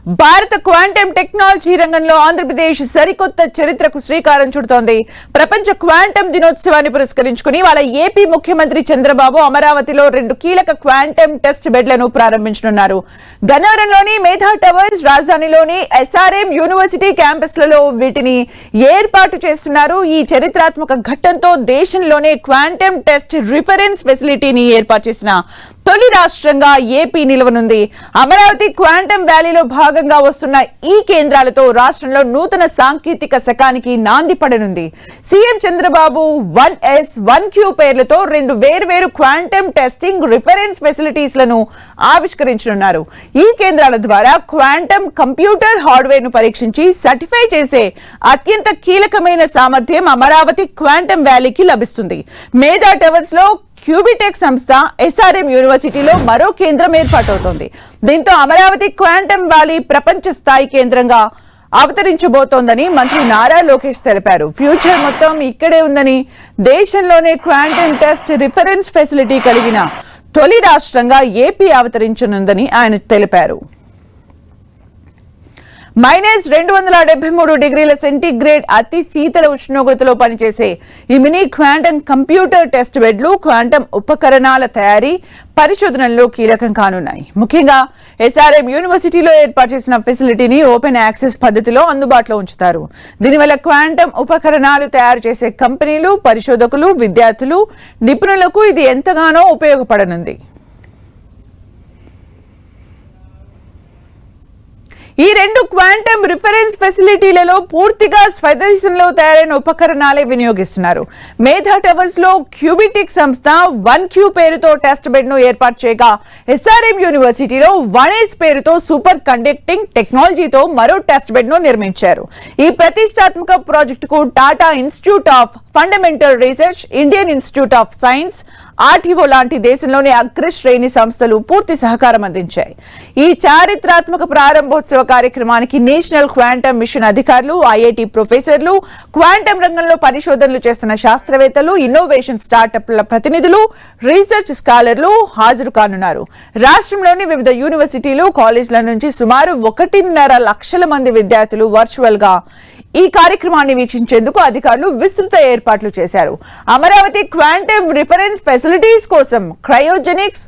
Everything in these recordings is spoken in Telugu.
భారత క్వాంటమ్ టెక్నాలజీ రంగంలో ఆంధ్రప్రదేశ్ సరికొత్త చరిత్రకు శ్రీకారం చుడుతోంది. ప్రపంచ క్వాంటమ్ దినోత్సవాన్ని పురస్కరించుకుని వాళ్ళ ఏపీ ముఖ్యమంత్రి చంద్రబాబు అమరావతిలో 2 కీలక క్వాంటమ్ టెస్ట్ బెడ్లను ప్రారంభించనున్నారు. గన్నవరంలోని మేధా టవర్స్, రాజధానిలోని ఎస్ఆర్ఎం యూనివర్సిటీ క్యాంపస్లలో వీటిని ఏర్పాటు చేస్తున్నారు. ఈ చరిత్రాత్మక ఘట్టంతో దేశంలోనే క్వాంటమ్ టెస్ట్ రిఫరెన్స్ ఫెసిలిటీని ఏర్పాటు చేసిన తొలి రాష్ట్రంగా ఏపీ నిలవనుంది. అమరావతి క్వాంటమ్ వ్యాలీలో భాగంగా వస్తున్న ఈ కేంద్రాలతో రాష్ట్రంలో నూతన సాంకేతిక శకానికి నాంది పడనుంది. సీఎం చంద్రబాబు 1S 1Q పేర్లతో 2 వేర్వేరు క్వాంటమ్ టెస్టింగ్ రిఫరెన్స్ ఫెసిలిటీస్ లను ఆవిష్కరించనున్నారు. ఈ కేంద్రాల ద్వారా క్వాంటమ్ కంప్యూటర్ హార్డ్వేర్ ను పరీక్షించి సర్టిఫై చేసే అత్యంత కీలకమైన సామర్థ్యం అమరావతి క్వాంటమ్ వ్యాలీకి లభిస్తుంది. మేధా టవర్స్ లో క్యూబిటెక్ సంస్థ, ఎస్ఆర్ఎం యూనివర్సిటీలో మరో కేంద్రం ఏర్పాటవుతోంది. దీంతో అమరావతి క్వాంటమ్ వ్యాలీ ప్రపంచ స్థాయి కేంద్రంగా అవతరించబోతోందని మంత్రి నారా లోకేష్ తెలిపారు. ఫ్యూచర్ మొత్తం ఇక్కడే ఉందని, దేశంలోనే క్వాంటమ్ టెస్ట్ రిఫరెన్స్ ఫెసిలిటీ కలిగిన తొలి రాష్ట్రంగా ఏపీ అవతరించనుందని ఆయన తెలిపారు. -273 డిగ్రీల సెంటీగ్రేడ్ అతి శీతల ఉష్ణోగ్రతలో పనిచేసే ఈ మినీ క్వాంటమ్ కంప్యూటర్ టెస్ట్ బెడ్లు క్వాంటమ్ ఉపకరణాల తయారీ, పరిశోధనల్లో కీలకం కానున్నాయి. ముఖ్యంగా ఎస్ఆర్ఎం యూనివర్సిటీలో ఏర్పాటు చేసిన ఫెసిలిటీని ఓపెన్ యాక్సెస్ పద్ధతిలో అందుబాటులో ఉంచుతారు. దీనివల్ల క్వాంటమ్ ఉపకరణాలు తయారు చేసే కంపెనీలు, పరిశోధకులు, విద్యార్థులు, నిపుణులకు ఇది ఎంతగానో ఉపయోగపడనుంది. ఈ 2 క్వాంటమ్ రిఫరెన్స్ ఫెసిలిటీలలో పూర్తిగా స్వదేశంలో తయారైన ఉపకరణాలే వినియోగిస్తున్నారు. మేధా టవర్స్ లో క్యూబిటెక్ సంస్థ 1Q పేరుతో టెస్ట్ బెడ్ ను ఏర్పాటు చేయగా, ఎస్ఆర్ఎం యూనివర్సిటీలో 1S పేరుతో సూపర్ కండక్టింగ్ టెక్నాలజీతో మరో టెస్ట్ బెడ్ ను నిర్మించారు. ఈ ప్రతిష్టాత్మక ప్రాజెక్టుకు Tata institute of fundamental research, Indian institute of science, RTO లాంటి దేశంలోని అగ్రశ్రేణి సంస్థలు పూర్తి సహకారం అందించాయి. ఈ చారిత్రాత్మక ప్రారంభోత్సవ కార్యక్రమానికి నేషనల్ క్వాంటమ్ మిషన్ అధికారులు, ఐఐటి ప్రొఫెసర్లు, క్వాంటమ్ రంగంలో పరిశోధనలు చేస్తున్న శాస్త్రవేత్తలు, ఇన్నోవేషన్ స్టార్టప్ల ప్రతినిధులు, రీసెర్చ్ స్కాలర్లు హాజరు కానున్నారు. రాష్ట్రంలోని వివిధ యూనివర్సిటీలు, కాలేజీల నుంచి సుమారు 1.5 లక్షల మంది విద్యార్థులు వర్చువల్ గా ఈ కార్యక్రమాన్ని వీక్షించేందుకు అధికారులు విస్తృత ఏర్పాట్లు చేశారు. అమరావతి క్వాంటమ్ రిఫరెన్స్ ఫెసిలిటీస్ కోసం cryogenics,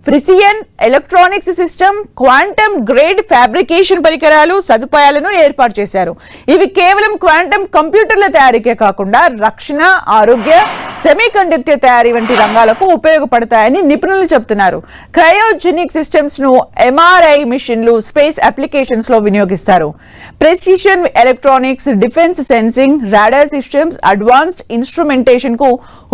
precision electronics system, quantum grade fabrication పరికరాలు, సదుపాయాలను ఏర్పాటు చేశారు. ఇవి కేవలం క్వాంటమ్ కంప్యూటర్ల తయారీకే కాకుండా రక్షణ, ఆరోగ్య, సెమీ కండక్టర్ తయారీ వంటి రంగాలకు ఉపయోగపడతాయని నిపుణులు చెబుతున్నారు. క్రయోజెనిక్ సిస్టమ్స్ ను ఎంఆర్ఐ మిషన్లు, స్పేస్ అప్లికేషన్స్ లో వినియోగిస్తారు. Precision electronics, defence sensing, radar systems, advanced instrumentation కు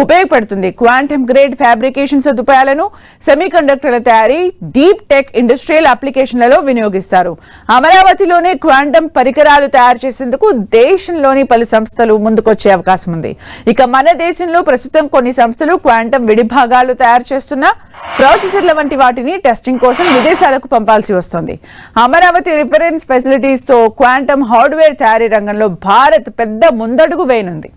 ఉపయోగపడుతుంది. క్వాంటమ్ గ్రేడ్ ఫ్యాబ్రికేషన్ సదుపాయాలను సెమీ కండక్టర్ల తయారీ, డీప్ టెక్, ఇండస్ట్రియల్ అప్లికేషన్లలో వినియోగిస్తారు. అమరావతిలోనే క్వాంటమ్ పరికరాలు తయారు చేసేందుకు దేశంలోని పలు సంస్థలు ముందుకొచ్చే అవకాశం ఉంది. ఇక మన దేశంలో ప్రస్తుతం కొన్ని సంస్థలు క్వాంటమ్ విడిభాగాలు తయారు చేస్తున్న ప్రాసెసర్ల వంటి వాటిని టెస్టింగ్ కోసం విదేశాలకు పంపాల్సి వస్తోంది. అమరావతి రిఫరెన్స్ ఫెసిలిటీస్ తో క్వాంటమ్ హార్డ్వేర్ తయారీ రంగంలో భారత్ పెద్ద ముందడుగు వేయనుంది.